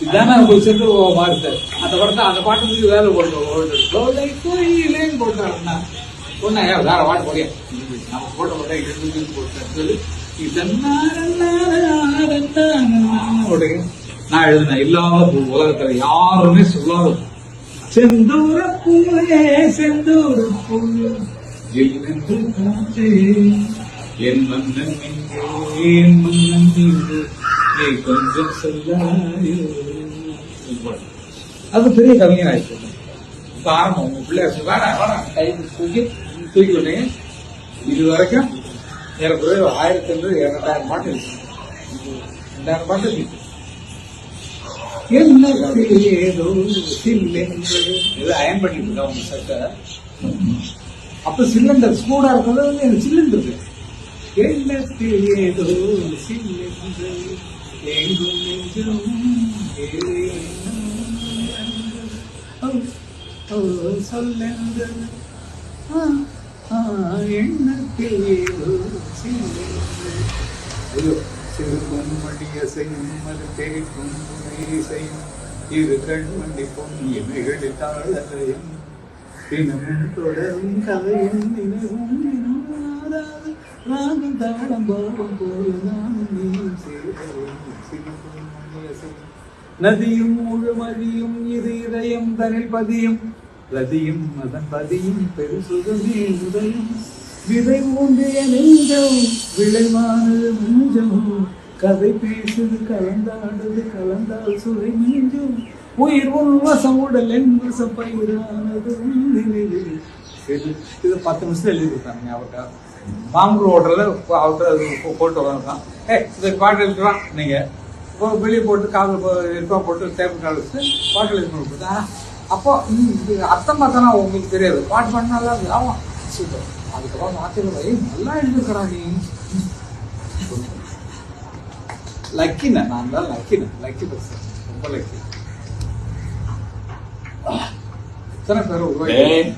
இதானே உங்களுக்கு சேர்ந்து மாறுது. அந்த படத்தை அந்த பாட்டுக்கு வேலை போட்டு போட்டாருன்னா ஒன்னா வேற பாட்டு போறியா நம்ம போட்ட போட்டா இது போட்டு நான் எழுதினேன். இல்லாத உலகத்துல யாருமே சொல்லாத செந்தூர பூவே செந்தூர பூவே என் மன்னன் என் மன்னன் நீ கொஞ்சம் சொல்லாயோ. அது பெரிய கவிஞர் ஆயிடுச்சு. இப்ப ஆரம்பம் உங்க பிள்ளைய வேணாம் வேணாம் கை தூக்கி விட்டீங்க. இது வரைக்கும் ஏறக்குறைய 1500-2000 பாட்டு இருக்கு. 2000 பாட்டு இருக்கு. ஏதோ அயன் பண்ணிட்டு இருக்கா உங்க சட்டை. அப்ப சிலிண்டர் ஸ்கூடா இருக்கிறது எனக்கு சிலிண்டர் இருக்கு. ஏதோ சிலிண்டர் எங்கும் நெஞ்சம் சொல்லென்று எண்ணத்தில் ஏதோ சிலிண்டர் சிறுவன் மடிய செய்யும் அது தெரிக்கும் செய்யும் இரு கண் வண்டி பொன்னியமைகளில் தாழறையும் தினமும் தொடரும் கதையும் நினைவும் நினைவாராது ராகம் தாளம் பாவம் போல நானும் நீயும் நதியும் முழுமதியும் இது இதயம் தனில் பதியும் ரதியும் அதன் பதியும் பெருசுகமே உதயம் விதை ஊன்றிய நெஞ்சம் விளைவானது நெஞ்சம் கதை பேசுது கலந்தாடுது கலந்தால் சுவை மீண்டும் உயிர் உன்வசம் உடல் என் வசம் பயிரானது. இது 10 நிமிஷம் எழுதி கொடுத்தாங்க. அவர்கிட்ட மாம்பூர் ஹோட்டல்ல அவர்கிட்ட போட்டு வரதான் இந்த பாட்டு எழுதுறான். நீங்க வெளியே போட்டு காதல் இருக்கா போட்டு டேபிள் கால் வச்சு பாட்டு எழுதி கொடுத்தா அப்போ அர்த்தம் பார்த்தானா உங்களுக்கு தெரியாது. பாட்டு பண்ணால ஆமாம் சூப்பர். அதுக்கப்புறம் ஆச்சரியம் நல்லா எழுதிருக்கடா நீ. லக்கின நான் தான் லக்கி பர்சன். ரொம்ப லக்கி. எத்தனை பேர்